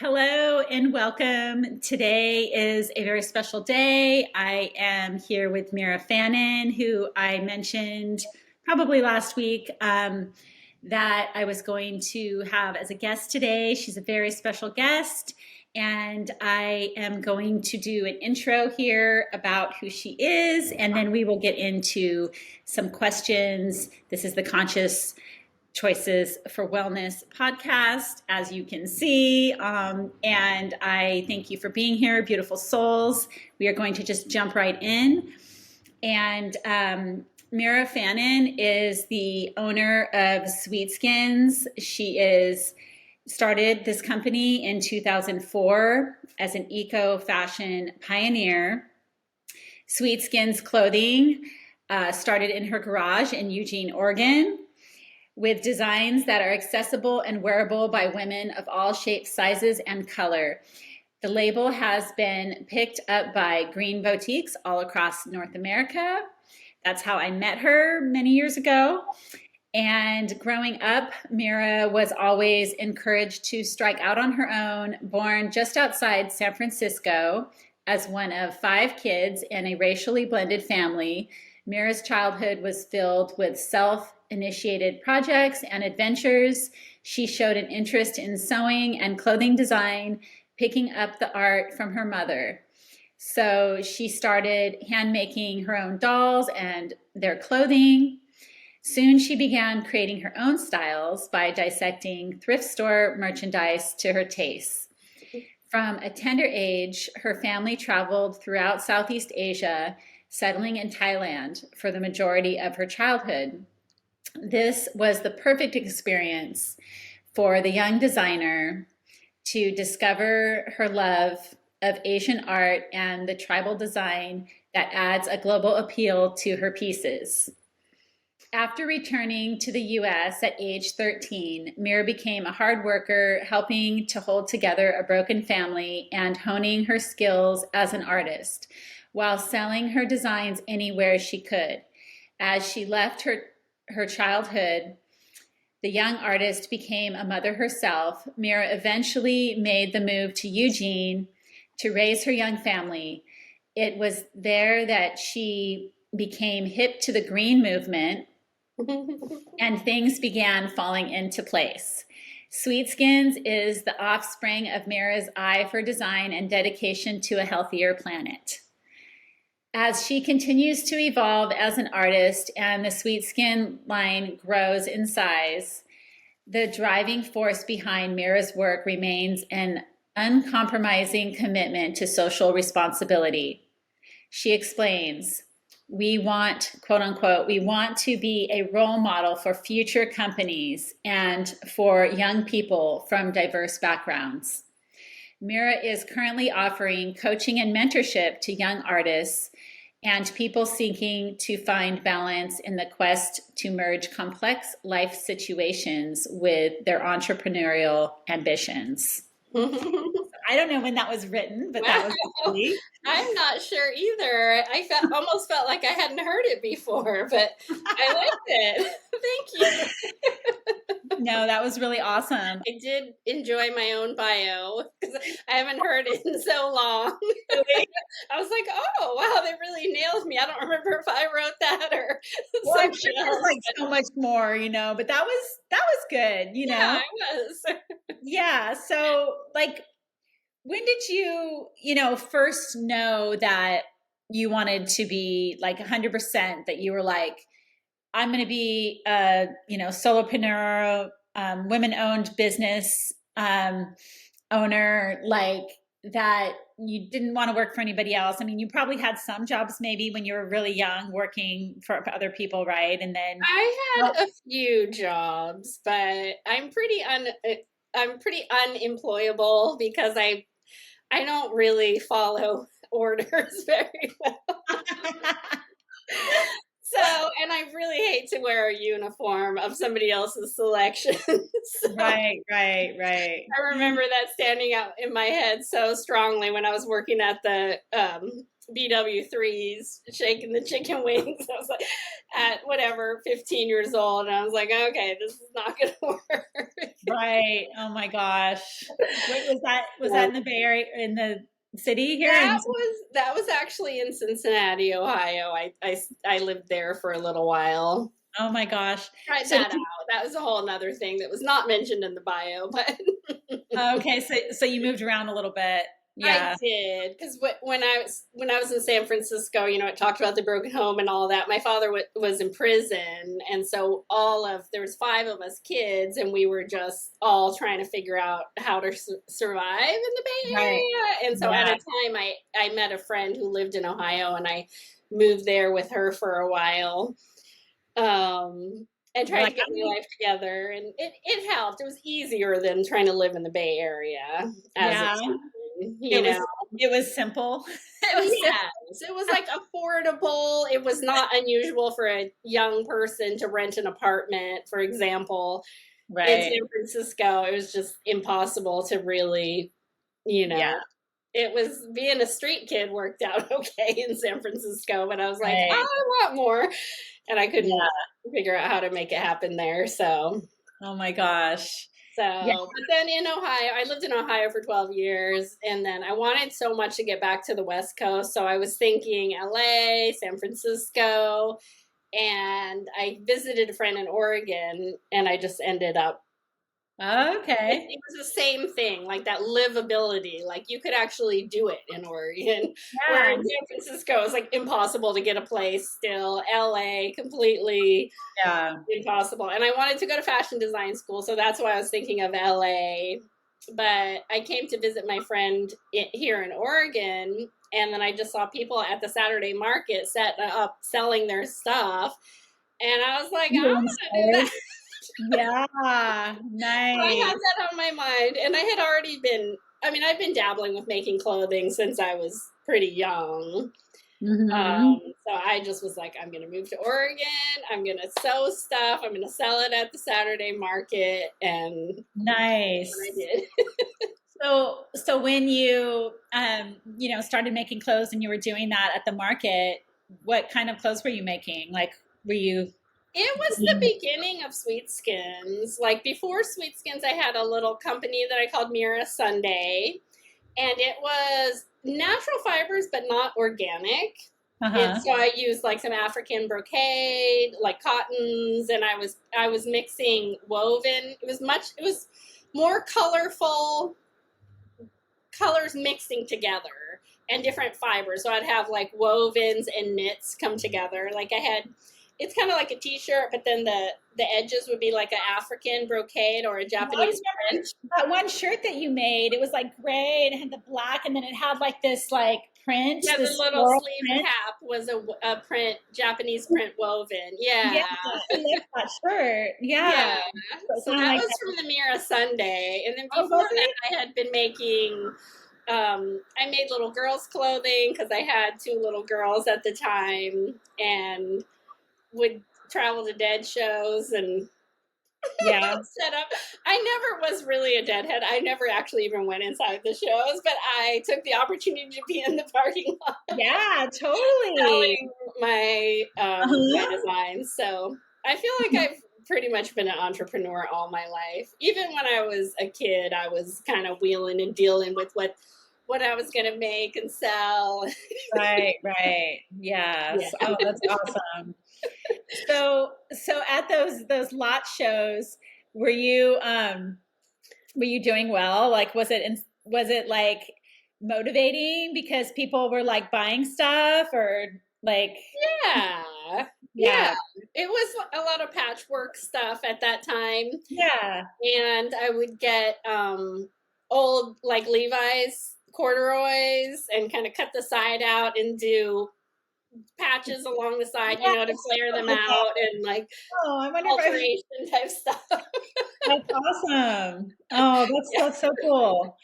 Hello and welcome. Today is a very special day. I am here with Mira Fannin, who I mentioned probably last week that I was going to have as a guest today. She's a very special guest, and I am going to do an intro here about who she is, and then we will get into some questions. This is the Conscious Choices for Wellness podcast, as you can see. And I thank you for being here, beautiful souls. We are going to just jump right in. And Mira Fannin is the owner of Sweet Skins. She is started this company in 2004 as an eco fashion pioneer. Sweet Skins Clothing started in her garage in Eugene, Oregon, with designs that are accessible and wearable by women of all shapes, sizes, and color. The label has been picked up by green boutiques all across North America. That's how I met her many years ago. And growing up, Mira was always encouraged to strike out on her own. Born just outside San Francisco as one of 5 kids in a racially blended family, Mira's childhood was filled with self-initiated projects and adventures. She showed an interest in sewing and clothing design, picking up the art from her mother. So she started hand making her own dolls and their clothing. Soon she began creating her own styles by dissecting thrift store merchandise to her tastes. From a tender age, her family traveled throughout Southeast Asia, settling in Thailand for the majority of her childhood. This was the perfect experience for the young designer to discover her love of Asian art and the tribal design that adds a global appeal to her pieces. After returning to the US at age 13, Mira became a hard worker, helping to hold together a broken family and honing her skills as an artist, while selling her designs anywhere she could. As she left her childhood, the young artist became a mother herself. Mira eventually made the move to Eugene to raise her young family. It was there that she became hip to the green movement and things began falling into place. Sweet Skins is the offspring of Mira's eye for design and dedication to a healthier planet. As she continues to evolve as an artist and the Sweet Skin line grows in size, the driving force behind Mira's work remains an uncompromising commitment to social responsibility. She explains, we want, quote unquote, we want to be a role model for future companies and for young people from diverse backgrounds. Mira is currently offering coaching and mentorship to young artists and people seeking to find balance in the quest to merge complex life situations with their entrepreneurial ambitions. I don't know when that was written, but that was lovely. I'm not sure either. Almost felt like I hadn't heard it before, but I liked it. Thank you. No, that was really awesome. I did enjoy my own bio because I haven't heard it in so long. I was like, oh, wow, they really nailed me. I don't remember if I wrote that or well, I'm sure there's like so much more, but that was good, Yeah, it was. Yeah. So like, when did you, first know that you wanted to be like 100%, that you were like, I'm going to be a, solopreneur, women-owned business owner, like that you didn't want to work for anybody else? I mean, you probably had some jobs maybe when you were really young working for other people, right? And then I had a few jobs, but I'm pretty unemployable because I don't really follow orders very well. And I really hate to wear a uniform of somebody else's selection. Right, right, right. I remember that standing out in my head so strongly when I was working at the BW3s, shaking the chicken wings. I was like, at whatever, 15 years old, and I was like, okay, this is not going to work. Right. Oh my gosh. Wait, was that in the Bay Area, in the city here? That was actually in Cincinnati, Ohio. I lived there for a little while. Oh my gosh. Tried So that out. That was a whole nother thing that was not mentioned in the bio, but okay, so you moved around a little bit. I Yeah. did, because when I was in San Francisco, it talked about the broken home and all that. My father was in prison, and so there was 5 of us kids, and we were just all trying to figure out how to survive in the Bay Right. Area. And so at Yeah. a time, I met a friend who lived in Ohio, and I moved there with her for a while. And You're tried like, to get my life together, and it helped. It was easier than trying to live in the Bay Area as a yeah. teen, It was it was simple. It was simple. Yes, it was like affordable. It was not unusual for a young person to rent an apartment, for example, in Right. San Francisco. It was just impossible to really, you Yeah. know, it was being a street kid worked out okay in San Francisco, but I was like, Right. I want more. And I couldn't Yeah. figure out how to make it happen there. Oh my gosh. Yeah. But then in Ohio, I lived in Ohio for 12 years, and then I wanted so much to get back to the West Coast. So I was thinking LA, San Francisco, and I visited a friend in Oregon, and I just ended up. Okay. It was the same thing, like that livability. Like you could actually do it in Oregon, where Yeah. in San Francisco it's like impossible to get a place still. LA, completely Yeah. impossible. And I wanted to go to fashion design school, so that's why I was thinking of LA. But I came to visit my friend here in Oregon, and then I just saw people at the Saturday market set up selling their stuff. And I was like, I'm You were gonna do that. inspired. Yeah. So I had Nice. that on my mind, and I had already been. I mean, I've been dabbling with making clothing since I was pretty young. Mm-hmm. So I just was like, I'm going to move to Oregon. I'm going to sew stuff. I'm going to sell it at the Saturday market. And that's what I Nice. did. So when started making clothes and you were doing that at the market, what kind of clothes were you making? Like, were you It was the doing, beginning of Sweet Skins. Like before Sweet Skins, I had a little company that I called Mira Sunday. And it was natural fibers, but not organic. uh-huh. So I used like some African brocade, like cottons, and I was mixing woven. It was more colorful colors mixing together and different fibers. So I'd have like wovens and knits come together. Like it's kind of like a t-shirt, but then the edges would be like an African brocade or a I Japanese remember print. that one shirt that you made. It was like gray and it had the black, and then it had like this like print, Yeah, the this little floral sleeve print. cap was a print, Japanese print woven. Yeah, Yeah. I love that shirt. Yeah. Yeah. So So kind of that like was that. from the Mira Sunday. And then Oh, before was that, it? I had been making, I made little girls' clothing because I had 2 little girls at the time and would travel to dead shows and Yeah. set up. I never was really a deadhead. I never actually even went inside the shows, but I took the opportunity to be in the parking lot Yeah, totally. selling my Uh-huh. designs. So I feel like I've pretty much been an entrepreneur all my life. Even when I was a kid, I was kind of wheeling and dealing with what I was going to make and sell. Right, right. Yeah. Yes. Oh, that's awesome. So at those lot shows, were you doing well? Like was it like motivating because people were like buying stuff or like Yeah. Yeah. yeah. It was a lot of patchwork stuff at that time. Yeah. And I would get old like Levi's corduroys and kind of cut the side out and do patches along the side, Yes. to clear them Okay. out and like Oh, I wonder if I alteration type stuff. that's awesome. Oh, that's so cool.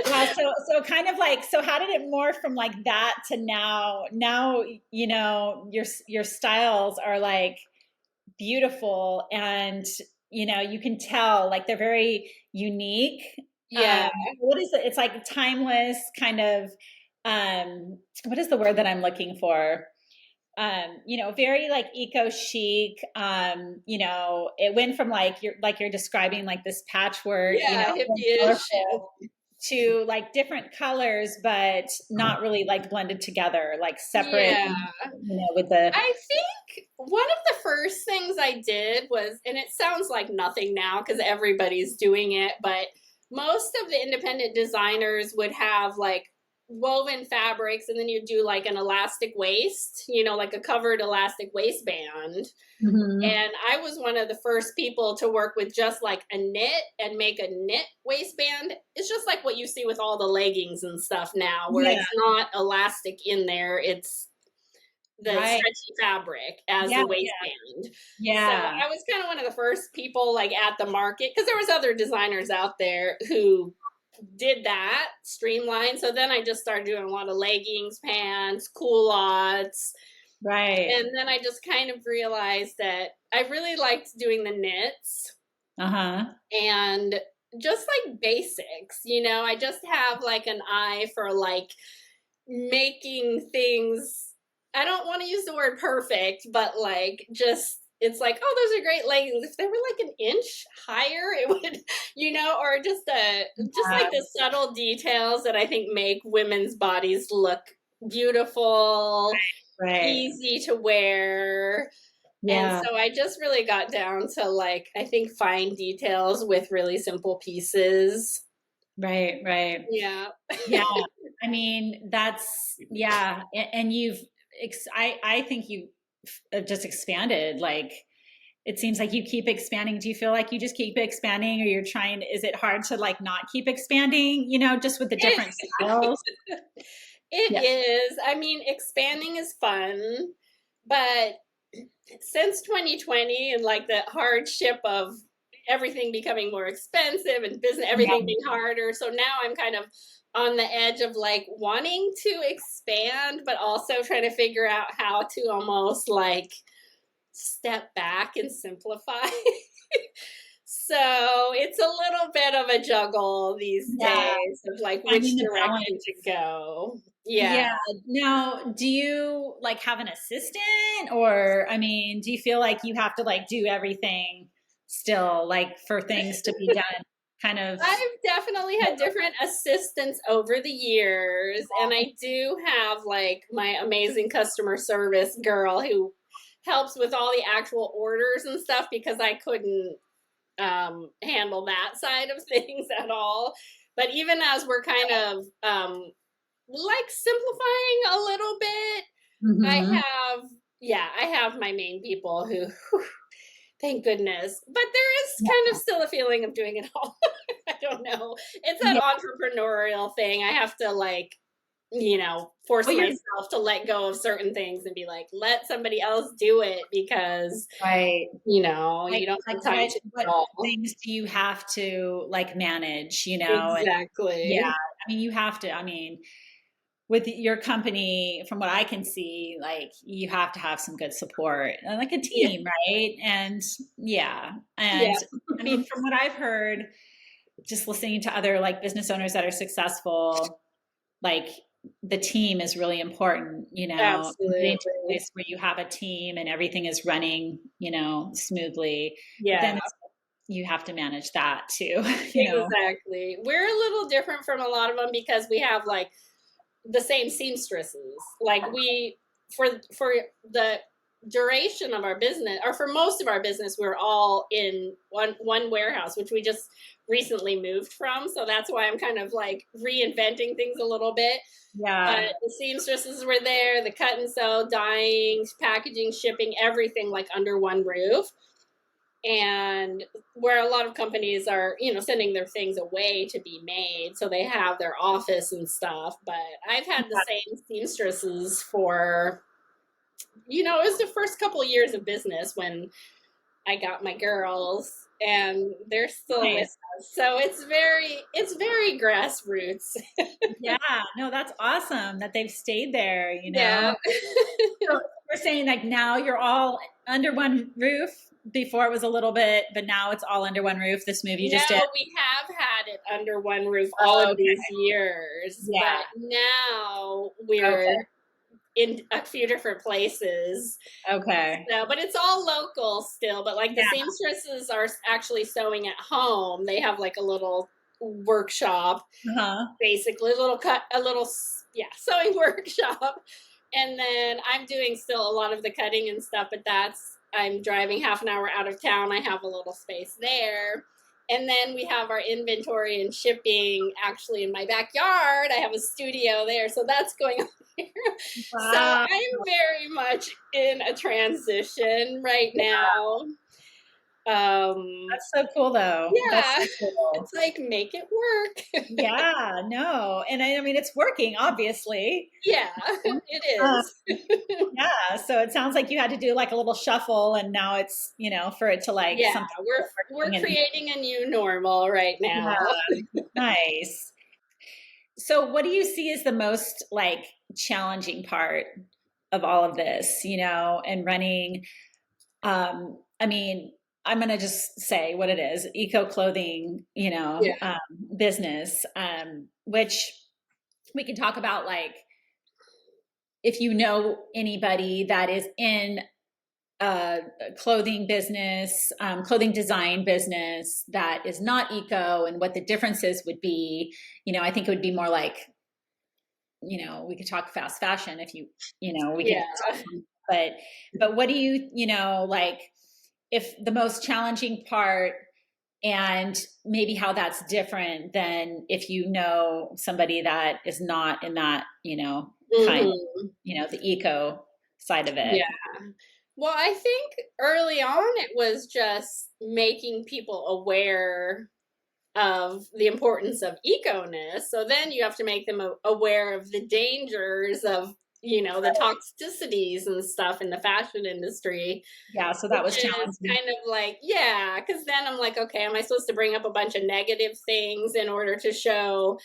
Wow, so kind of like so how did it morph from like that to now? Now, your styles are like beautiful and you can tell like they're very unique. Yeah. What is it? It's like timeless kind of what is the word that I'm looking for? Very like eco chic. It went from like you're describing like this patchwork, Yeah, hippie-ish. colorful to like different colors, but not really like blended together, like separate, Yeah. with the I think one of the first things I did was, and it sounds like nothing now because everybody's doing it, but most of the independent designers would have like woven fabrics and then you do like an elastic waist, like a covered elastic waistband. Mhm. And I was one of the first people to work with just like a knit and make a knit waistband. It's just like what you see with all the leggings and stuff now, where Yeah, it's not elastic in there. It's the right. stretchy fabric as Yeah, the waistband. So yeah. I was kind of one of the first people like at the market because there was other designers out there who did that streamline. So then I just started doing a lot of leggings, pants, culottes. Right. And then I just kind of realized that I really liked doing the knits Uh-huh. and just like basics, I just have like an eye for like making things. I don't want to use the word perfect, but like just it's like, oh, those are great leggings. If they were like an inch higher, it would, or just like the subtle details that I think make women's bodies look beautiful, Right. easy to wear. And Yeah. so I just really got down to like, I think fine details with really simple pieces. Right. Right. Yeah. Yeah. I mean, yeah. And I think you just expanded. Like, it seems like you keep expanding. Do you feel like you just keep expanding or is it hard to like not keep expanding, just with the different styles? It Yeah. is. I mean, expanding is fun, but since 2020 and like the hardship of everything becoming more expensive and business, Yeah. everything being harder. So now I'm kind of on the edge of like wanting to expand, but also trying to figure out how to almost like step back and simplify. So it's a little bit of a juggle these Yeah. days of like which Finding the direction balance. to go. Yeah. Yeah. Now, do you like have an assistant or I mean, do you feel like you have to like do everything still like for things to be done kind of I've definitely had different assistants over the years, and I do have like my amazing customer service girl who helps with all the actual orders and stuff because I couldn't handle that side of things at all. But even as we're kind of like simplifying a little bit, I Mhm. have, yeah, I have my main people who, whew, thank goodness. But there is kind of still a feeling of doing it all. I don't know. It's that Yeah. entrepreneurial thing. I have to like, force Well, you're myself to let go of certain things and be like, let somebody else do it because, right. you don't Like have time to do what it all. things do you have to like manage, and yeah, Exactly. I mean you have to, I mean, with your company, from what I can see, like you have to have some good support and like a Yeah. team, right? And yeah. And Yeah. I mean, from what I've heard, just listening to other like business owners that are successful, like the team is really important, getting to a Absolutely. place where you have a team and everything is running, smoothly. But then Yeah. you have to manage that too, Exactly. We're a little different from a lot of them because we have like the same seamstresses. Like for the duration of our business, or for most of our business, we're all in one warehouse, which we just recently moved from. So that's why I'm kind of like reinventing things a little bit. But Yeah. the seamstresses were there, the cut and sew, dyeing, packaging, shipping, everything like under one roof. And where a lot of companies are, sending their things away to be made, so they have their office and stuff. But I've had the same seamstresses for you know, it was the first couple of years of business when I got my girls, and they're still with Nice. us. So it's very grassroots. Yeah, no, that's awesome that they've stayed there, you Yeah. know. So you're saying like now you're all under one roof. Before it was a little bit, but now it's all under one roof. This move you No, just did. we have had it under one roof all Oh, of okay. these years, Yeah. but now Okay. we're in a few different places. Okay. So, but it's all local still. But like the Yeah. seamstresses are actually sewing at home. They have like a little workshop, Uh-huh. basically a little, yeah, sewing workshop. And then I'm doing still a lot of the cutting and stuff, but I'm driving half an hour out of town. I have a little space there. And then we have our inventory and shipping actually in my backyard. I have a studio there, so that's going on there. So Wow. I'm very much in a transition right now. That's so cool though. That's Yeah, so cool. it's like make it work. Yeah, no. And I mean it's working, obviously. Yeah, it Um, is. yeah. So it sounds like you had to do like a little shuffle and now it's, you know, for it to like Yeah, something we're working and creating a new normal right now. yeah, nice. So what do you see as the most like challenging part of all of this, you know, and running I mean, I'm going to just say what it is, eco clothing, you know, Yeah. business, which we can talk about like if you know anybody that is in a clothing business, clothing design business that is not eco and what the differences would be, you know, I think it would be more like, you know, we could talk fast fashion if you, you know, we Yeah. could, but, but what do you, you know, like if the most challenging part and maybe how that's different than if you know somebody that is not in that, you know, kind of, Hmm. you know, the eco side of it. Yeah. Well, I think early on it was just making people aware of the importance of eco-ness. So then you have to make them aware of the dangers of, you know, the toxicities and stuff in the fashion industry, Yeah, so that which was is challenging. kind of like, yeah, because then I'm like, okay, am I supposed to bring up a bunch of negative things in order to show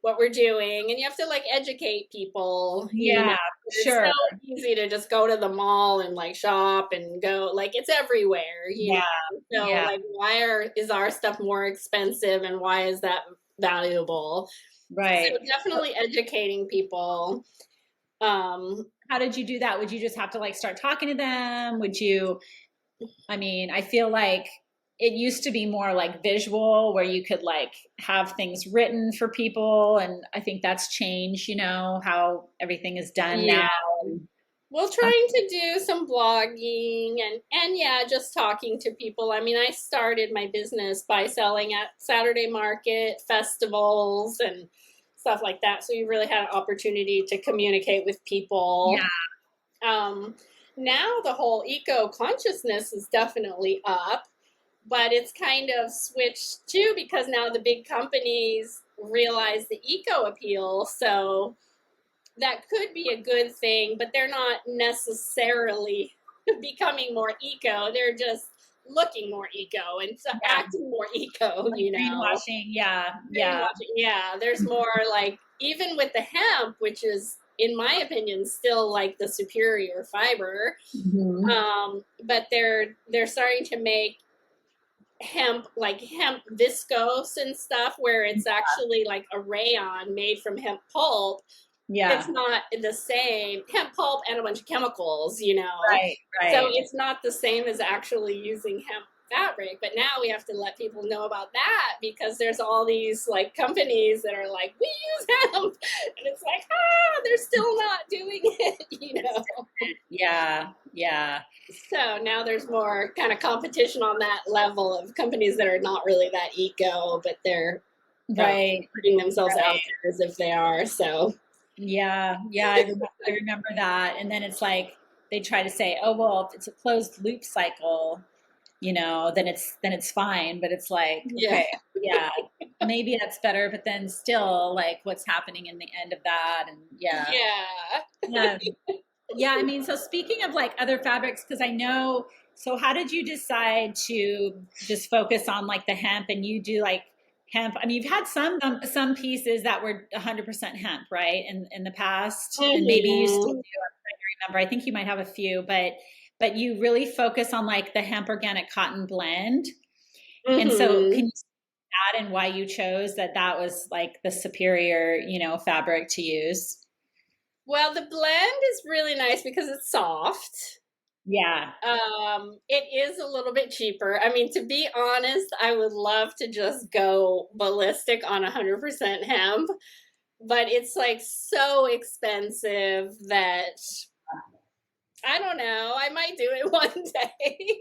what we're doing? And you have to like educate people, you know. Yeah, It's so sure. easy to just go to the mall and like shop and go, like it's everywhere, you Yeah, know. So yeah, like is our stuff more expensive and why is that valuable? So right. definitely educating people. How did you do that? Would you just have to like start talking to them? Would you, I mean, I feel like it used to be more like visual where you could like have things written for people. And I think that's changed, you know, how everything is done Yeah. now. And, Well, trying to do some blogging and yeah, just talking to people. I mean, I started my business by selling at Saturday market, festivals, and stuff like that. So you really had an opportunity to communicate with people. yeah, Um, Now the whole eco consciousness is definitely up, but it's kind of switched too because now the big companies realize the eco appeal. So that could be a good thing, but they're not necessarily becoming more eco. They're just looking more eco and so yeah. acting more eco, Like you know. greenwashing. Yeah, yeah. Greenwashing. Yeah, there's more like even with the hemp, which is in my opinion still like the superior fiber. Mhm. But they're starting to make hemp viscose and stuff where it's actually like a rayon made from hemp pulp. It's Yeah, not the same hemp pulp and a bunch of chemicals, you know. right, So right. it's not the same as actually using hemp fabric. But now we have to let people know about that because there's all these like companies that are like, we use hemp. And it's like, they're still not doing it, you It's know. different. Yeah, yeah. So now there's more kind of competition on that level of companies that are not really that eco, but they're Right, putting themselves out right. there as if they are. So Yeah, yeah, I remember that. And then it's like they try to say, "Oh, well, if it's a closed loop cycle, you know, then it's fine." But it's like, yeah, okay, yeah, maybe that's better, but then still like what's happening in the end of that and yeah. yeah. Yeah. Yeah, I mean, so speaking of like other fabrics, because I know, so how did you decide to just focus on like the hemp and you do like hemp? I mean, you've had some pieces that were 100% hemp, right? In the past, and maybe you still do. Mhm. I'm trying to remember. I think you might have a few, but you really focus on like the hemp organic cotton blend. And so can Mhm. you add in why you chose that was like the superior, fabric to use? Well, the blend is really nice because it's soft. Yeah. It is a little bit cheaper. I mean, to be honest, I would love to just go ballistic on 100% hemp, but it's like so expensive that I don't know. I might do it one day.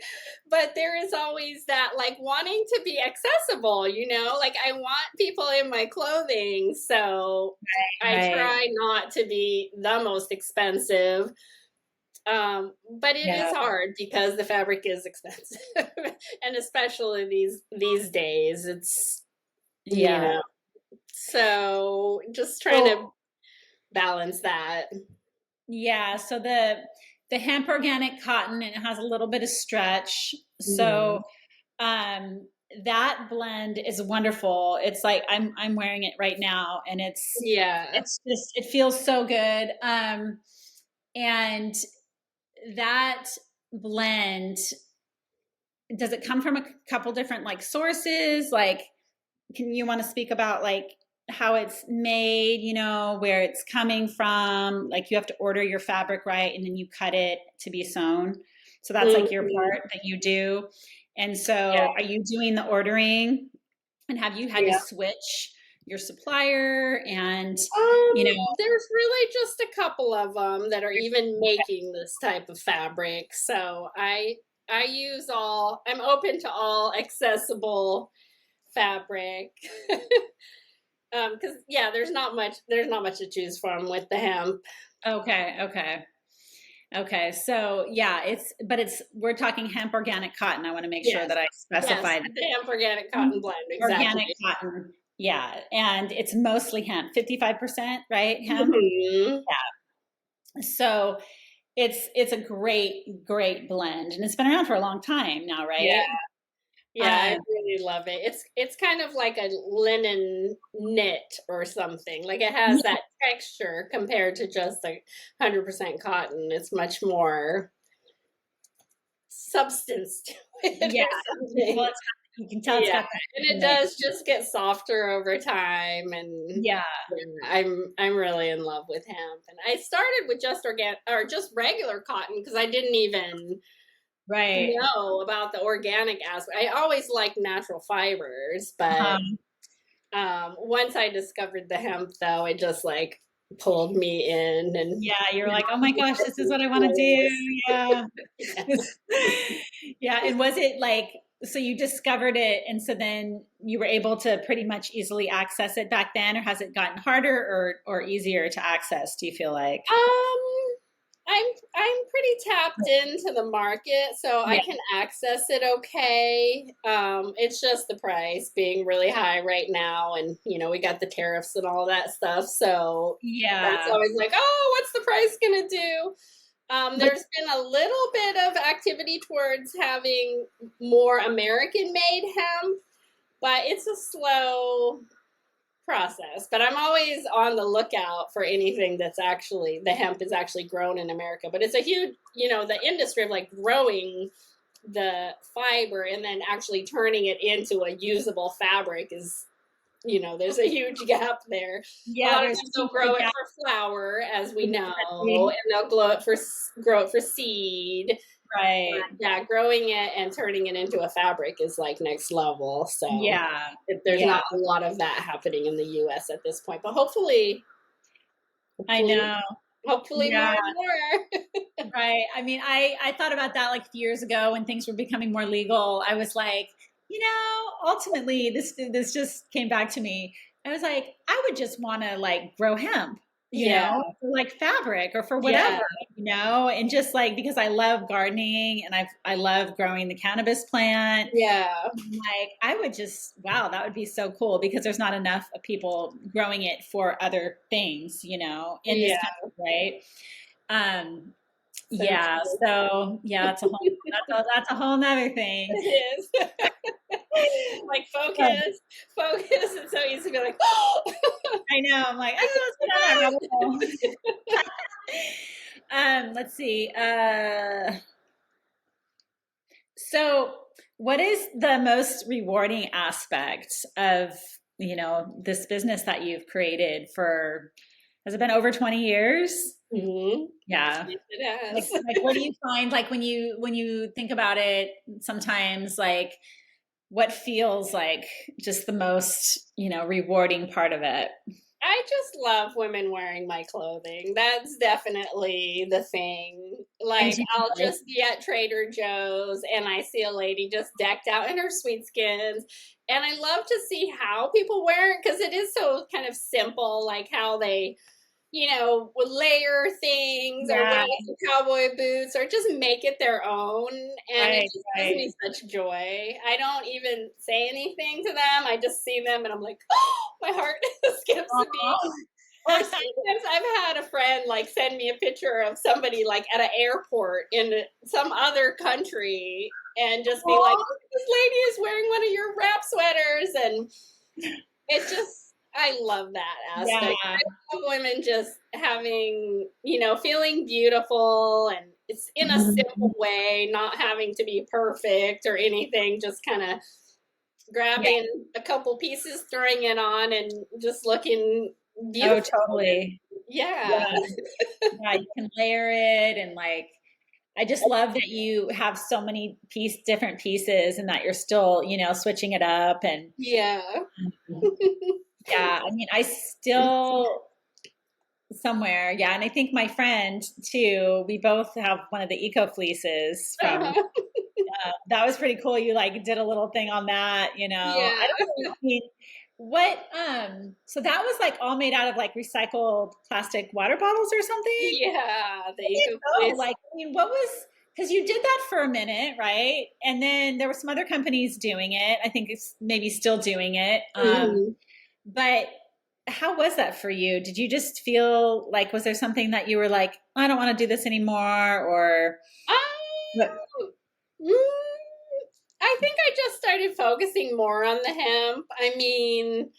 But there is always that like wanting to be accessible, like I want people in my clothing. So I Right. try not to be the most expensive. But it is Yeah. hard because the fabric is expensive. And especially these days, it's you Yeah. know. So just trying to So balance that. yeah, so the hemp organic cotton, and it has a little bit of stretch. So Mhm. um that blend is wonderful. It's like I'm wearing it right now and Yeah. it's just it feels so good. And that blend, does it come from a couple different like sources? Like, can you want to speak about like how it's made, where it's coming from? Like you have to order your fabric right and then you cut it to be sewn. So that's like your Mhm. part that you do. And Yeah. so are you doing the ordering and have you had to Yeah. switch your supplier and, Um, you know, there's really just a couple of them that are even making this type of fabric. So I use all. I'm open to all accessible fabric. Because yeah, there's not much to choose from with the hemp. okay, okay. Okay. So yeah, we're talking hemp organic cotton. I want to make sure that Yes, I yes, specify the hemp organic that. cotton blend, Organic exactly. cotton. Yeah. And it's mostly hemp, 55%, right? Hemp. Hmm. Yeah. So it's a great blend. And it's been around for a long time now, Yeah. right? Yeah, I Um, really love it. It's kind of like a linen knit or something. Like it has yeah, that texture compared to just like 100% cotton. It's much more substance to it yeah. or something. You can tell it's Yeah, got and it that. does just get softer over time, and Yeah. yeah, I'm really in love with hemp. And I started with just organic or just regular cotton because I didn't even Right. know about the organic aspect. I always liked natural fibers, but Um, once I discovered the hemp, though, it just like pulled me in, and yeah. You're now like, oh my I'm gosh, this is what I want to do. Yeah. yes. Yeah, and was it like, so you discovered it and so then you were able to pretty much easily access it back then, or has it gotten harder or easier to access, do you feel like? Um, I'm pretty tapped into the market, so I Yeah. can access it okay. It's just the price being really high right now, and we got the tariffs and all that stuff. So that's Yeah. always like, oh, what's the price gonna do? But There's been a little bit of activity towards having more American made hemp, but it's a slow process. But I'm always on the lookout for anything that's actually the hemp is actually grown in America. But it's a huge, the industry of like growing the fiber and then actually turning it into a usable fabric is there's a huge gap there. A yeah, lot of there's times they'll definitely grow a it gap. for flour, as we know, Exactly. and they'll grow it for seed. Right. Yeah, growing it and turning it into a fabric is like next level. So Yeah. there's Yeah. not a lot of that happening in the U.S. at this point, but hopefully, I hopefully, know. hopefully more Yeah. and more. Right. I mean, I thought about that like a few years ago when things were becoming more legal. I was like, ultimately this just came back to me. I was like, I would just want to like grow hemp, Yeah, for like fabric or for yeah, whatever, and just like because I love gardening and I love growing the cannabis plant. yeah, Like I would just, wow, that would be so cool because there's not enough of people growing it for other things, in this yeah. country, right? So Yeah. true. So yeah, that's a whole nother thing. It is. Like Oh, focus. It's so easy to be like, oh, I know. I'm like, oh, let's get on that rabbit hole. Let's see. So what is the most rewarding aspect of, this business that you've created for, has it been over 20 years? Mhm. Yeah. Yes, it Like, has. like what do you find like when you think about it sometimes, like what feels like just the most, rewarding part of it? I just love women wearing my clothing. That's definitely the thing. And Like, do you I'll like, just be at Trader Joe's and I see a lady just decked out in her sweet skins. And I love to see how people wear it because it is so kind of simple, like how they would layer things or wear yeah, some cowboy boots or just make it their own. And it right, just gives right. me such joy. I don't even say anything to them. I just see them and I'm like, oh, my heart skips a beat. Aw. Or sometimes I've had a friend like send me a picture of somebody like at an airport in some other country and just be like, Aw. look, this lady is wearing one of your wrap sweaters. And it just, I love that aspect. Yeah. I love women just having, feeling beautiful and it's in a Mhm. simple way, not having to be perfect or anything, just kind of Yeah. grabbing a couple pieces, throwing it on, and just looking Oh, beautiful. totally. Yeah. Yeah. Yeah. You can layer it and like, I just love that you have so many different pieces and that you're still, switching it up and Yeah. yeah, I mean, I still somewhere, yeah, and I think my friend too, we both have one of the eco fleeces from Uh-huh. that was pretty cool. You like did a little thing on that, Yeah. I don't know, I mean, what so that was like all made out of like recycled plastic water bottles or something? Yeah. The I didn't eco know. place. Like, I mean, what was, because you did that for a minute, right? And then there were some other companies doing it. I think it's maybe still doing it. Mhm. But how was that for you? Did you just feel like, was there something that you were like, I don't want to do this anymore? Or what? Um, mm, I think I just started focusing more on the hemp. I mean,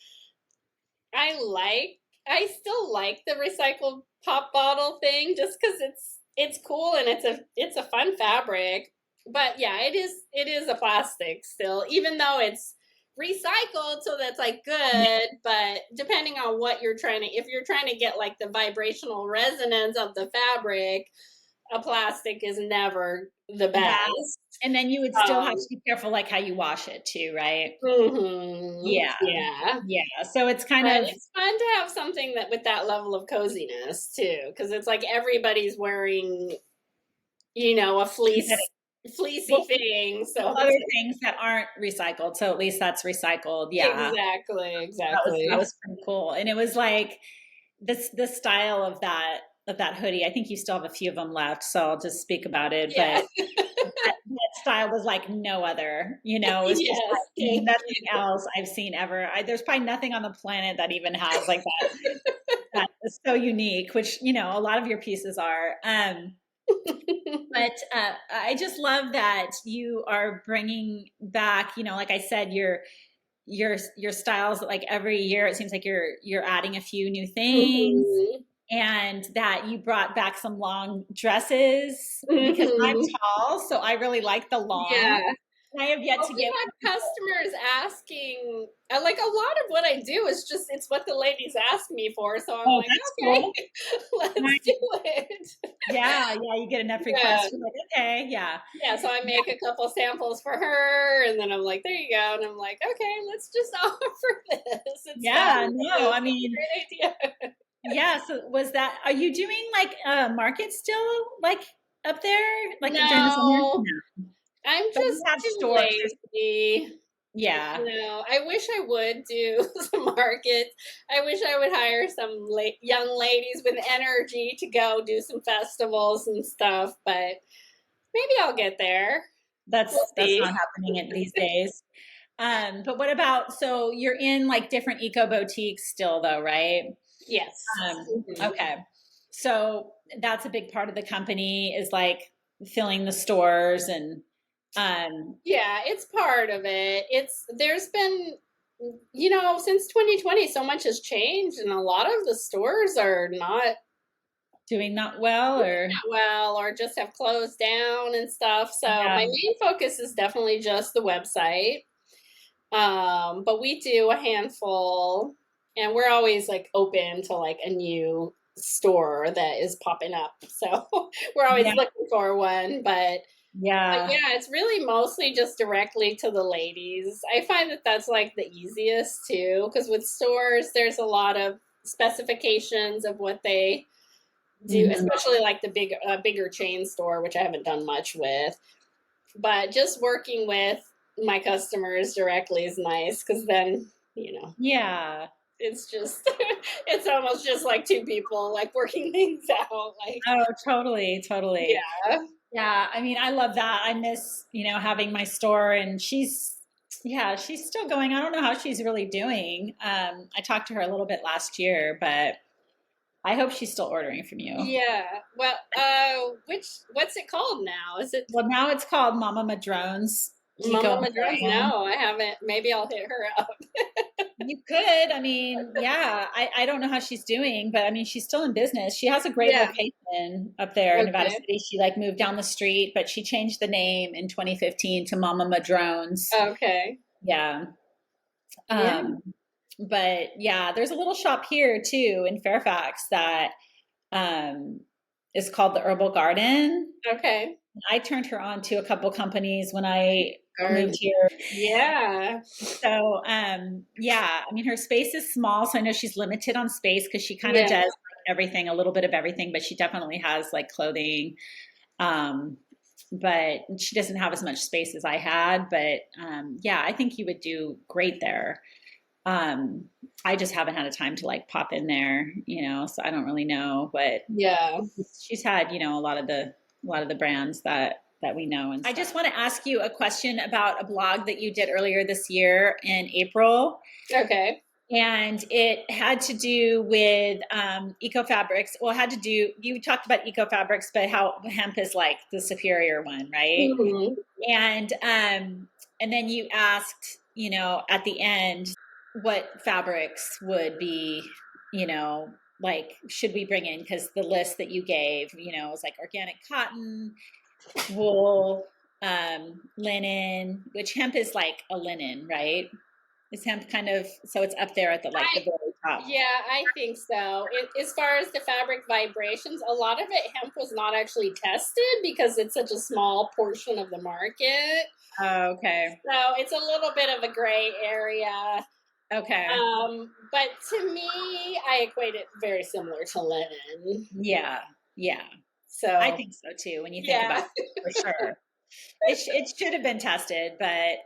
I like I still like the recycled pop bottle thing just because it's cool and it's a fun fabric. But yeah, it is a plastic still, even though it's recycled, so that's like good. But depending on what you're trying to, if you're trying to get like the vibrational resonance of the fabric, a plastic is never the That, best. and then you would still have to Um, be careful, like how you wash it too, right? Yeah. yeah. Yeah. So it's kind But of, it's fun to have something that with that level of coziness too, because it's like everybody's wearing, a fleecy well, thing. So other it's things that aren't recycled. So at least that's recycled. Yeah. exactly, That exactly. was pretty cool. And it was like the style of that hoodie. I think you still have a few of them left, so I'll just speak about it. But Yeah. that style was like no other. It was just Yes. like Thank nothing you. else I've seen ever. There's probably nothing on the planet that even has like that. That is so unique, which a lot of your pieces are. But I just love that you are bringing back. Like I said, your styles. Like every year, it seems like you're adding a few new things, Mhm. and that you brought back some long dresses because I'm Mhm. tall, so I really like the long. Yeah. And I have yet Well, to we get have customers asking, like a lot of what I do is just it's what the ladies ask me for. So I'm oh, like, that's okay, cool. let's do Nice. it. Yeah, yeah, you get enough Yeah. requests. You're like, okay, yeah. Yeah, so I make a couple samples for her, and then I'm like, there you go. And I'm like, okay, let's just offer this. It's fun. Yeah, no, It's I a mean, great idea. yeah, so was that, are you doing like a market still, like up there, like during the summer? No, No. I'm But you just have too stores. lazy. Yeah. I wish I would do some markets. I wish I would hire some young ladies with energy to go do some festivals and stuff, but maybe I'll get there. We'll That's not see. happening in these days. But what about, so you're in like different eco boutiques still though, right? Yes. Mhm. Okay. So that's a big part of the company is like filling the stores and um Yeah, it's part of it. There's been, since 2020, so much has changed, and a lot of the stores are not doing that well doing or that well or just have closed down and stuff. So yeah. my main focus is definitely just the website. But we do a handful, and we're always like open to like a new store that is popping up. So we're always Yeah. looking for one, but Yeah. yeah, it's really mostly just directly to the ladies. I find that that's like the easiest too, because with stores, there's a lot of specifications of what they do, Mhm. especially like the bigger chain store, which I haven't done much with. But just working with my customers directly is nice because then, Yeah. it's just, it's almost just like two people like working things out. Like, Oh, totally, totally. yeah. Yeah, I mean, I love that. I miss, having my store and she's still going. I don't know how she's really doing. I talked to her a little bit last year, but I hope she's still ordering from you. Yeah. Well, what's it called now? Is it Well, now it's called Mama Madrone's Mama Eco Madrone's? Brand. No, I haven't. Maybe I'll hit her up. You could. I mean, yeah, I don't know how she's doing, but I mean, she's still in business. She has a great Yeah. location up there in Nevada Okay. City. She like moved down the street, but she changed the name in 2015 to Mama Madrone's. Okay. Yeah. Yeah. Um, but yeah, there's a little shop here too in Fairfax that um, is called the Herbal Garden. Okay. I turned her on to a couple companies when I moved Garden. here. Yeah. So yeah, I mean her space is small, so I know she's limited on space because she kind of Yeah. does like everything, a little bit of everything, but she definitely has like clothing. Um, but she doesn't have as much space as I had. But yeah, I think you would do great there. Um, I just haven't had a time to like pop in there, so I don't really know, but Yeah. she's had, a lot of the brands that we know. And I just want to ask you a question about a blog that you did earlier this year in April. Okay. And it had to do with eco fabrics. Well, it had to do, you talked about eco fabrics, but how hemp is like the superior one, right? Hmm. And then you asked, at the end, what fabrics would be, like, should we bring in? Because the list that you gave, was like organic cotton, wool, linen, which hemp is like a linen, right? Is hemp kind of, so it's up there at the like the I very top. Yeah, I think so. As far as the fabric vibrations, a lot of it hemp was not actually tested because it's such a small portion of the market. Oh, okay. So it's a little bit of a gray area. Okay. But to me, I equate it very similar to linen. Yeah. Yeah. I So think so too. When you think about yeah. it, for sure. It should have been tested, but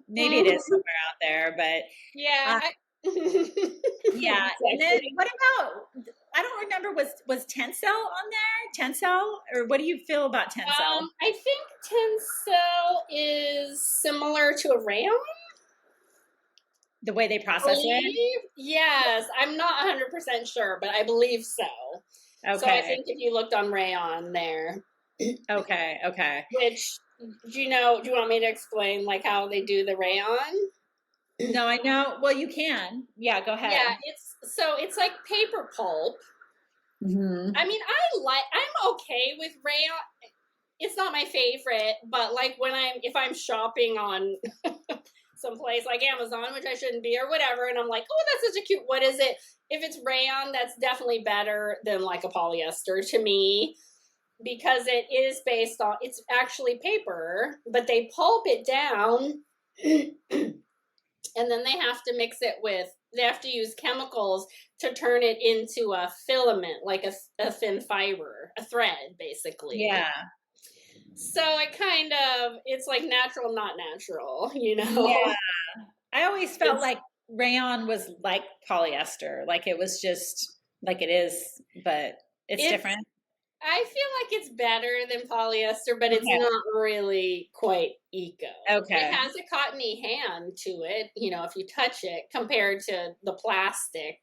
maybe it is Mhm. somewhere out there. But Yeah. yeah. And then Exactly. what about? I don't remember. Was Tencel on there? Tencel, or what do you feel about Tencel? I think tencel is similar to a rayon. The way they process it? Believe? Yes, I'm not 100% sure, but I believe so. So I Okay. think if you looked on rayon there, Okay. Okay. which do you want me to explain like how they do the rayon? No, I know. Well, you can. Yeah. Go Yeah, ahead. it's like paper pulp. Hmm. I mean, I'm okay with rayon. It's not my favorite, but like if I'm shopping on someplace like Amazon, which I shouldn't be, or whatever, and I'm like, oh, that's such a cute. What is it? If it's rayon, that's definitely better than like a polyester to me because it is based on it's actually paper, but they pulp it down, and then they have to mix it with. They have to use chemicals to turn it into a filament, like a thin fiber, a thread, basically. Yeah. So it's like natural, not natural, Yeah. I always felt It's like rayon was like polyester, like it was just like it is, but it's it's different. I feel like it's better than polyester, but it's Okay. not really quite eco. It Okay. has a cottony hand to it, if you touch it, compared to the plastic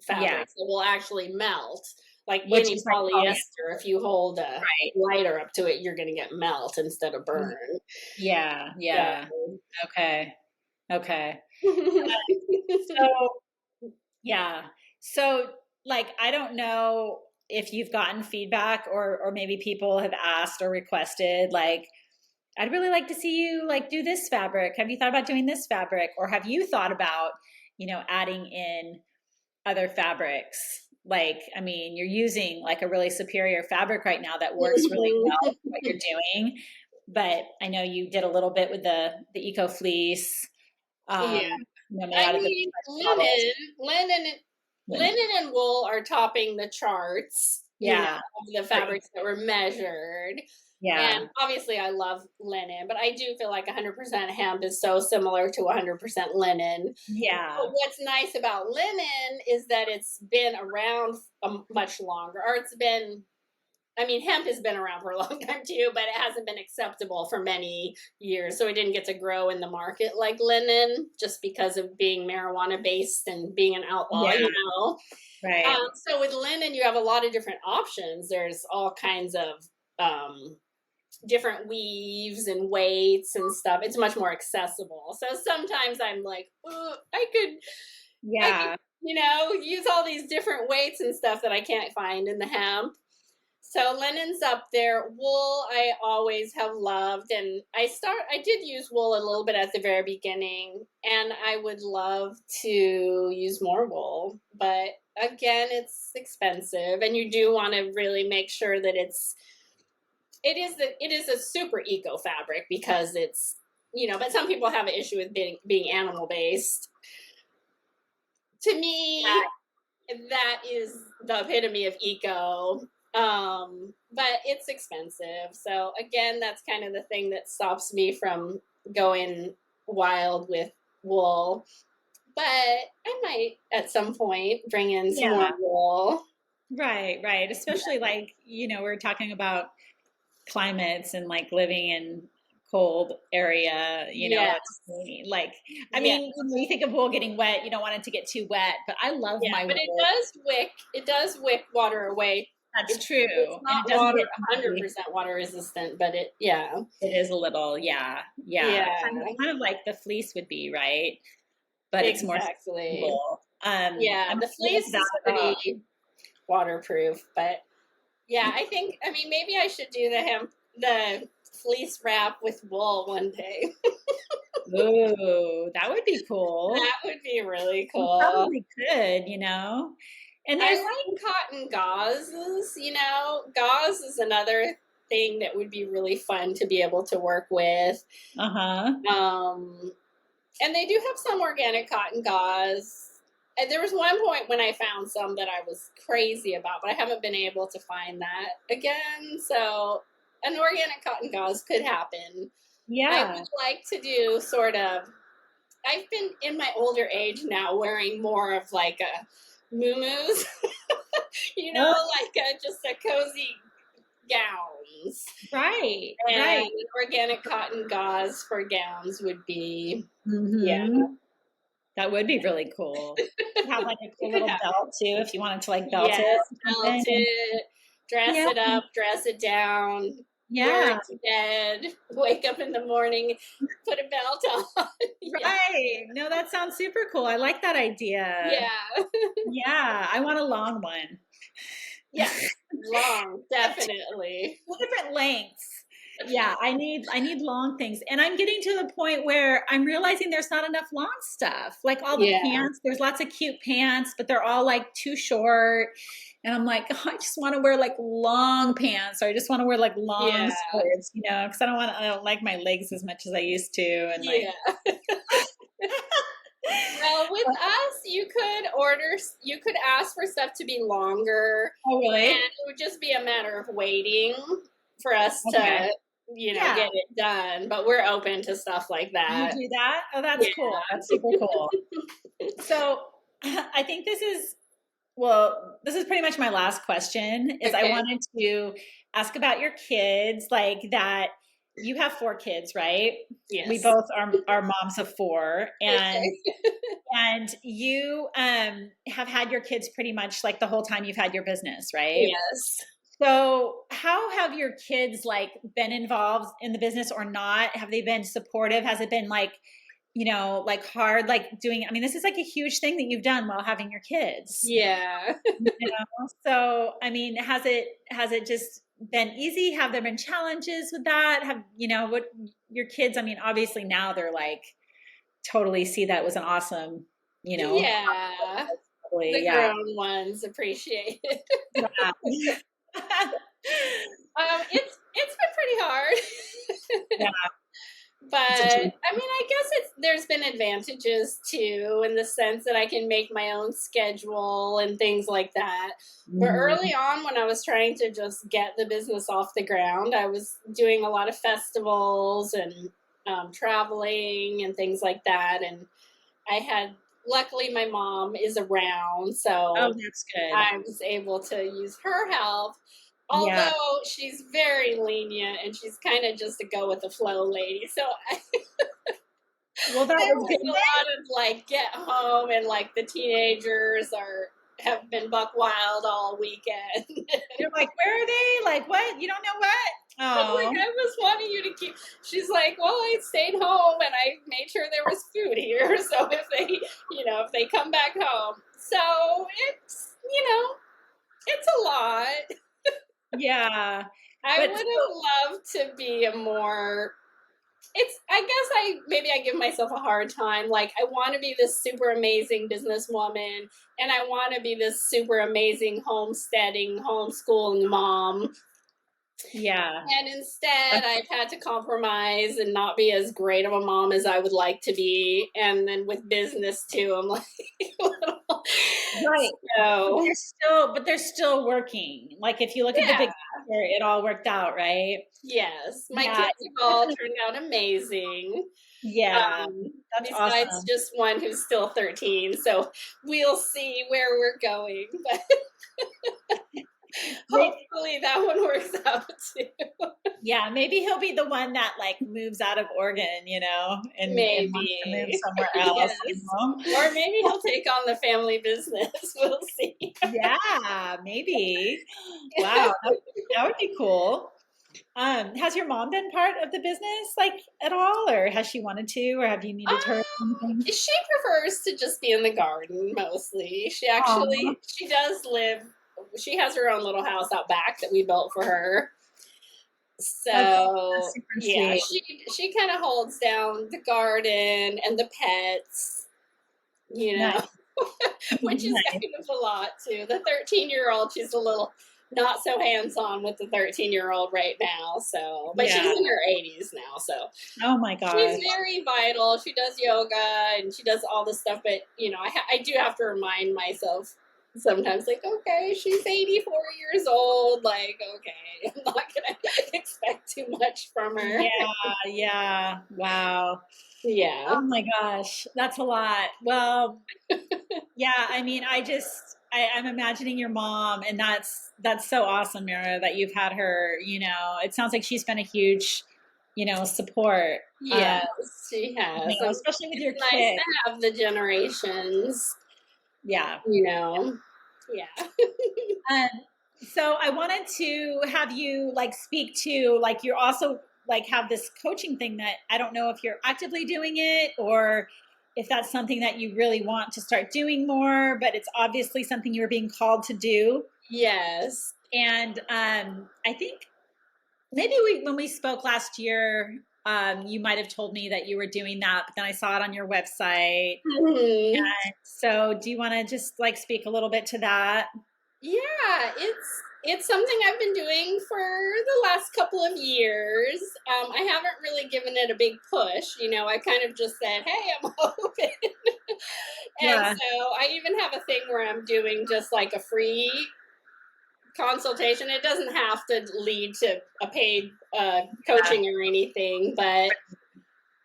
Yeah. fabrics that will actually melt. Like which any is like polyester, if you hold a right. lighter up to it, you're going to get melt instead of burn. Yeah, So. yeah. Okay. Okay. So yeah. So like I don't know if you've gotten feedback or maybe people have asked or requested like I'd really like to see you like do this fabric. Have you thought about doing this fabric or have you thought about, adding in other fabrics? Like, I mean, you're using like a really superior fabric right now that works really well for what you're doing. But I know you did a little bit with the eco fleece, Yeah. made I out of the mean, bottles. linen and wool are topping the charts, Yeah. of the For fabrics that were measured. Yeah. And obviously, I love linen, but I do feel like 100% hemp is so similar to 100% linen. But Yeah. what's nice about linen is that it's been around much longer, or I mean, hemp has been around for a long time too, but it hasn't been acceptable for many years. So it didn't get to grow in the market like linen just because of being marijuana based and being an outlaw, Yeah. Right. So with linen, you have a lot of different options. There's all kinds of different weaves and weights and stuff. It's much more accessible. So sometimes I'm like, I could, Yeah. use all these different weights and stuff that I can't find in the hemp. So linen's up there. Wool I always have loved, and I did use wool a little bit at the very beginning, and I would love to use more wool, but again, it's expensive, and you do want to really make sure that it is a super eco fabric because it's but some people have an issue with being animal based. To me, that is the epitome of eco. But it's expensive. So again, that's kind of the thing that stops me from going wild with wool. But I might at some point bring in some more Yeah. wool. Right. Right. Especially like, we're talking about climates and like living in cold area, Yeah. like, I Yeah. mean, you think of wool getting wet, you don't want it to get too wet, but I love Yeah. my But it wool. does wick. It does wick water away. That's It's true. And not it doesn't water get 100% water resistant, but yeah. it is a little, yeah, yeah. Yeah. Kind of like the fleece would be, right? But it's more Exactly. sustainable. Yeah. I'm The curious fleece about is pretty waterproof, but yeah, I think, maybe I should do the fleece wrap with wool one day. ooh, that would be cool. That would be really You cool. probably could, and I there's, like cotton gauzes, Gauze is another thing that would be really fun to be able to work with. uh-huh. Um, and they do have some organic cotton gauze. And there was one point when I found some that I was crazy about, but I haven't been able to find that again. So an organic cotton gauze could happen. I Yeah. would like to do I've been in my older age now wearing more of like a muumuus, Oh, like just a cozy gowns. right, And right. organic cotton gauze for gowns would be, yeah, Hmm. That would be really cool. Have like a it cool could little happen. belt too, if you wanted to like belt it Yes, or belt something. And it, dress yeah, it up, dress it down, wear yeah, it to bed, wake up in the morning, put a belt on. Yeah. right. No, that sounds super cool. I like that idea. Yeah. Yeah, I want a long one. Yes. Long, Like definitely. two different lengths. Yeah, I need long things. And I'm getting to the point where I'm realizing there's not enough long stuff. Like all the Yeah. pants, there's lots of cute pants, but they're all like too short. And I'm like, oh, I just want to wear like long pants or I just want to wear like long Yeah. skirts, because I don't like my legs as much as I used to. And like, Yeah. Well, with us, you could ask for stuff to be longer, oh, and really? it would just be a matter of waiting for us Okay. to, Yeah. get it done. But we're open to stuff like You that. do that? Oh, that's Yeah. cool. That's super cool. So I think this is pretty much my last question is I Okay. wanted to ask about your kids like that you have 4 kids, right? We Yes. both are moms of 4, Okay. and you have had your kids pretty much like the whole time you've had your business, right? Yes. So how have your kids like been involved in the business or not? Have they been supportive? Has it been like, like hard, like doing, I mean, this is like a huge thing that you've done while having your kids, Yeah. So, I mean, has it just been easy? Have there been challenges with that? What your kids, I mean, obviously now they're like totally see that was an awesome, Yeah. probably, The yeah. grown ones appreciate it. Yeah. It's been pretty hard. Yeah. But It's a dream. I mean, I guess there's been advantages too, in the sense that I can make my own schedule and things like that. But Mhm. early on, when I was trying to just get the business off the ground, I was doing a lot of festivals and traveling and things like that. And I had, luckily, my mom is around, Oh, so that's good. I was able to use her help. Yeah. Although she's very lenient and she's kind of just a go with the flow lady. So Well, that there was was good a then. lot of like get home and like the teenagers have been buck wild all weekend. You're like, where are they? Like, what? You don't know what? I'm like, Oh, I was wanting you to keep. She's like, well, I stayed home and I made sure there was food here. So if they come back home, so it's a lot. yeah. I But would still, have loved to be a more. I guess maybe I give myself a hard time. Like, I want to be this super amazing businesswoman and I want to be this super amazing homesteading, homeschooling mom. yeah. And instead, I've had to compromise and not be as great of a mom as I would like to be. And then with business too, I'm like, Right. But so they're still working. Like if you look at the yeah, big picture, it all worked out, right? yes, my Yeah. kids have all turned out amazing. Yeah. That's Besides awesome. just one who's still 13. So we'll see where we're going. But Maybe, hopefully that one works out too. yeah, maybe he'll be the one that like moves out of Oregon, and wants to move Maybe. somewhere else, Yes. Or maybe he'll take on the family business. We'll see. Yeah, maybe. Wow, that would be cool. Has your mom been part of the business like at all, or has she wanted to, or have you needed her? Or anything? She prefers to just be in the garden mostly. Aw, She does live, she has her own little house out back that we built for her. that's So super yeah, sweet. she kind of holds down the garden and the pets, you know, Nice, which is nice. kind of a lot too. The 13-year-old, she's a little not so hands on with the 13-year-old right now. So, but she's Yeah. in her 80s now, so Oh my she's gosh. very vital. She does yoga and she does all this stuff, but I do have to remind myself sometimes, like, okay, she's 84 years old. Like, okay, I'm not gonna expect too much from her. Yeah, yeah. Wow. Yeah. Oh my gosh, that's a lot. Well, yeah, I mean, I'm imagining your mom, and that's so awesome, Mira, that you've had her. It sounds like she's been a huge, support. Yes, she has. Especially with It's your nice kid. to have the generations, Yeah. you know. Yeah. Um, so I wanted to have you like speak to like you're also like have this coaching thing that I don't know if you're actively doing it or if that's something that you really want to start doing more, but it's obviously something you're being called to do. Yes. And I think maybe when we spoke last year, you might have told me that you were doing that, but then I saw it on your website. Mhm. So do you want to just like speak a little bit to that? Yeah, it's something I've been doing for the last couple of years. I haven't really given it a big push. I kind of just said, "Hey, I'm open," and Yeah. so I even have a thing where I'm doing just like a free consultation. It doesn't have to lead to a paid coaching or anything, but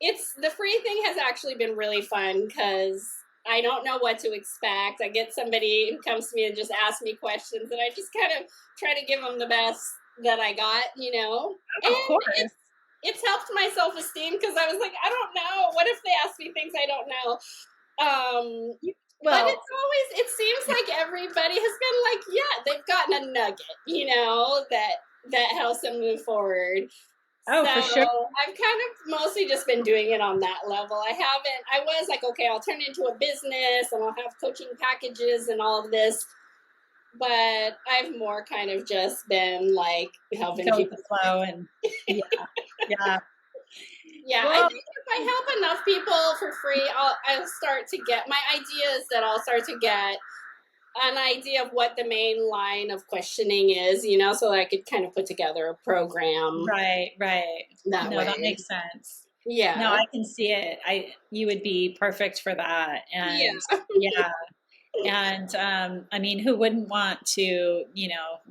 it's the free thing has actually been really fun because I don't know what to expect. I get somebody who comes to me and just asks me questions, and I just kind of try to give them the best that I got, Of And course. it's helped my self-esteem because I was like, I don't know. What if they ask me things I don't know? But Well, it's always, it seems like everybody has been like, yeah, they've gotten a nugget, you know, that helps them move forward. oh, So for sure. I've kind of mostly just been doing it on that level. I was like, okay, I'll turn it into a business and I'll have coaching packages and all of this. But I've more kind of just been like helping Go with people. the flow and yeah, yeah. Yeah, I Well, think if I help enough people for free, I'll start to get my idea is that I'll start to get an idea of what the main line of questioning is, you know, so that I could kind of put together a program right, right. that No, that way. makes sense. No, Yeah. I can see it. You would be perfect for that. And Yeah. yeah. And I mean, who wouldn't want to,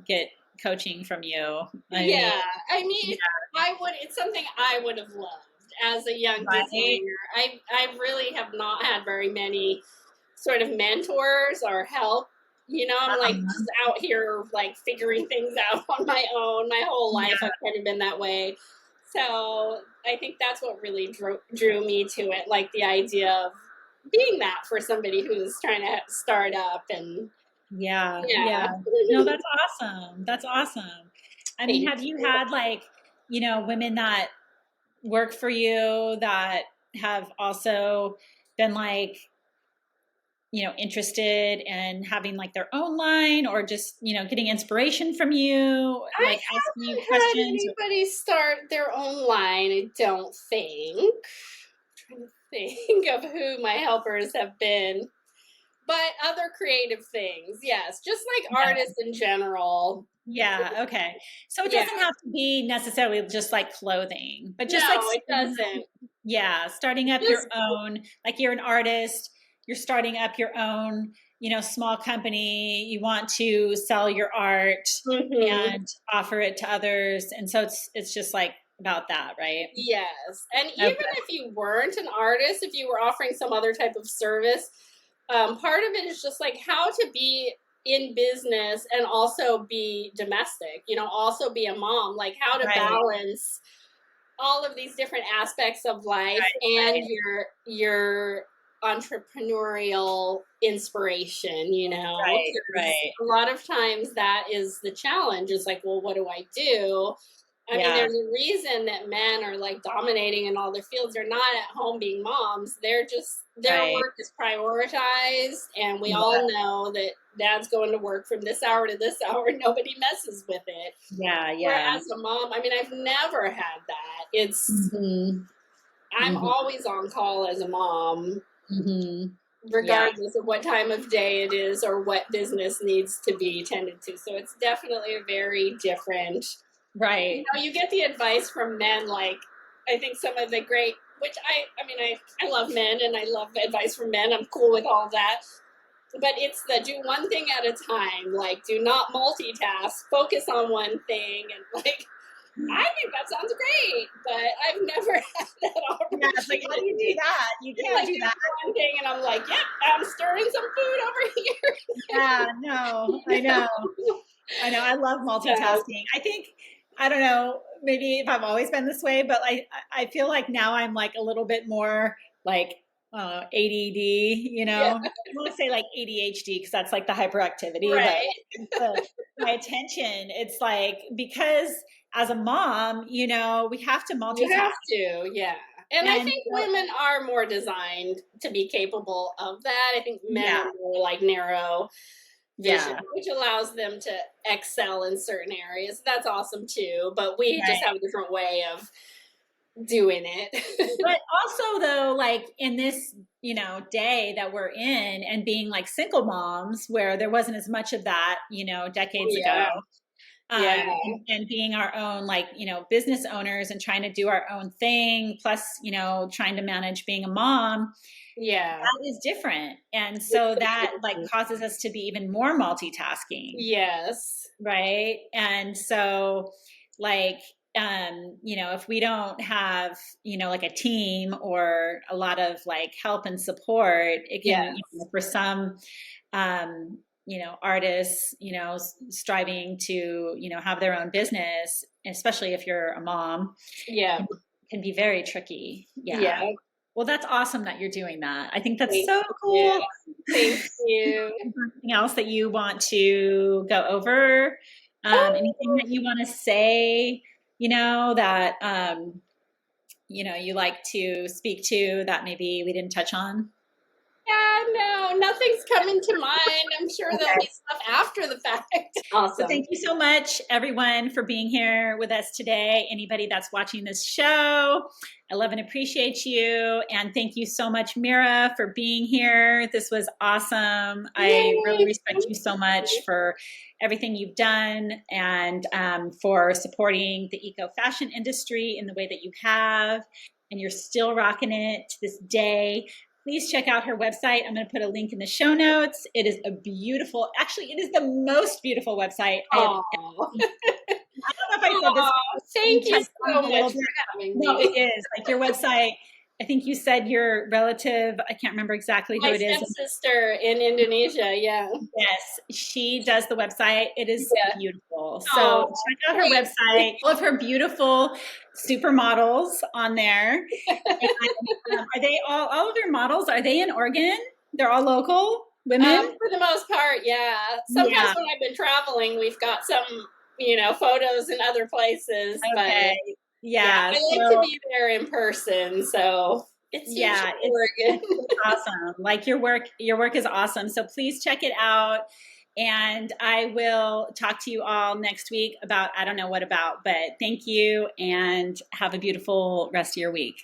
get coaching from you? I mean, Yeah. I yeah, mean, it's something I would have loved as a young right. designer. I really have not had very many sort of mentors or help. You know, I'm like Um, just out here like figuring things out on my own. My whole yeah, life I've kind of been that way. So I think that's what really drew me to it, like the idea of being that for somebody who's trying to start up and yeah, yeah. yeah. No, that's awesome. That's awesome. I mean, Thank have you you. had like, women that work for you that have also been like, interested in having like their own line or just, getting inspiration from you, I like asking you haven't had questions? anybody start their own line, I don't think. I'm trying to think of who my helpers have been. But other creative things, yes. Just like Yeah. artists in general. Yeah. Okay. So it Yeah. doesn't have to be necessarily just like clothing, but just like, No, it doesn't. yeah, starting up your Just own, like you're an artist, you're starting up your own, small company, you want to sell your art mhm. and offer it to others. And so it's just like about that, right? Yes. And even Okay. if you weren't an artist, if you were offering some other type of service, part of it is just like how to be in business and also be domestic, you know, also be a mom, like how to Right. balance all of these different aspects of life Right. and Right. your entrepreneurial inspiration, you know, Right. because Right. a lot of times that is the challenge. It's like, well, what do I do? I mean, Yeah. there's a reason that men are like dominating in all their fields. They're not at home being moms. They're just, their Right. work is prioritized. And we Yeah. all know that dad's going to work from this hour to this hour. Nobody messes with it. Yeah. Yeah. Whereas a mom, I mean, I've never had that. It's, Hmm. I'm Hmm. always on call as a mom, Hmm. Yeah. regardless of what time of day it is or what business needs to be tended to. So it's definitely a very different, you Right. know, you get the advice from men, like, I think some of the great, which I mean, I love men and I love advice from men. I'm cool with all that. But it's the do one thing at a time, like do not multitask, focus on one thing. And like, I think that sounds great, but I've never had that Yeah. It's like, how do you do opportunity. that? You You're can't like do doing that. one thing, and I'm like, yeah, I'm stirring some food over here. Yeah. No, I You know. know? I know. I love So, multitasking. I think, I don't know, maybe if I've always been this way, but I feel like now I'm like a little bit more like ADD, yeah, I want to say like ADHD because that's like the hyperactivity, but right. the, my attention, it's like because as a mom, we have to You multitask. have to, yeah. And I And think so, women are more designed to be capable of that. I think men yeah, are more like narrow vision, yeah, which allows them to excel in certain areas. That's awesome too, but we just right. have a different way of doing it. But also though, like in this, day that we're in and being like single moms where there wasn't as much of that, decades ago, Yeah, yeah, and being our own like, business owners and trying to do our own thing, plus, trying to manage being a mom, yeah. that is different. And so It's so that like different. causes us to be even more multitasking. Yes. Right. And so, like, if we don't have, like a team or a lot of like help and support, it can, Yes. for some, artists, striving to, have their own business, especially if you're a mom, Yeah. can be very tricky. Yeah. Yeah. Well, that's awesome that you're doing that. I think that's Thank so you. cool. Thank you. Anything else that you want to go over? Anything that you want to say, that, you like to speak to that maybe we didn't touch on? Yeah, no, nothing's coming to mind. I'm sure there'll Okay. be stuff after the fact. So Awesome. thank you so much, everyone, for being here with us today. Anybody that's watching this show, I love and appreciate you. And thank you so much, Mira, for being here. This was awesome. I really Yay. respect you so much for everything you've done and for supporting the eco fashion industry in the way that you have. And you're still rocking it to this day. Please check out her website. I'm going to put a link in the show notes. It is a beautiful, actually, it is the most beautiful website I have ever seen. I don't know if I said this. Thank you so A much little for bit. having No, me. it is. Like your website, I think you said your relative, I can't remember exactly who My it is. stepsister in Indonesia, yeah. Yes, she does the website. It is Yeah. beautiful. So Oh, check out her website. All of her beautiful supermodels on there. And, are they all of your models? Are they in Oregon? They're all local women? For the most part, yeah. Sometimes Yeah. when I've been traveling, we've got some, photos in other places. Okay. But Yeah. I like to be there in person, so it's usually Oregon. It's awesome. Like your work is awesome. So please check it out. And I will talk to you all next week about, I don't know what about, but thank you and have a beautiful rest of your week.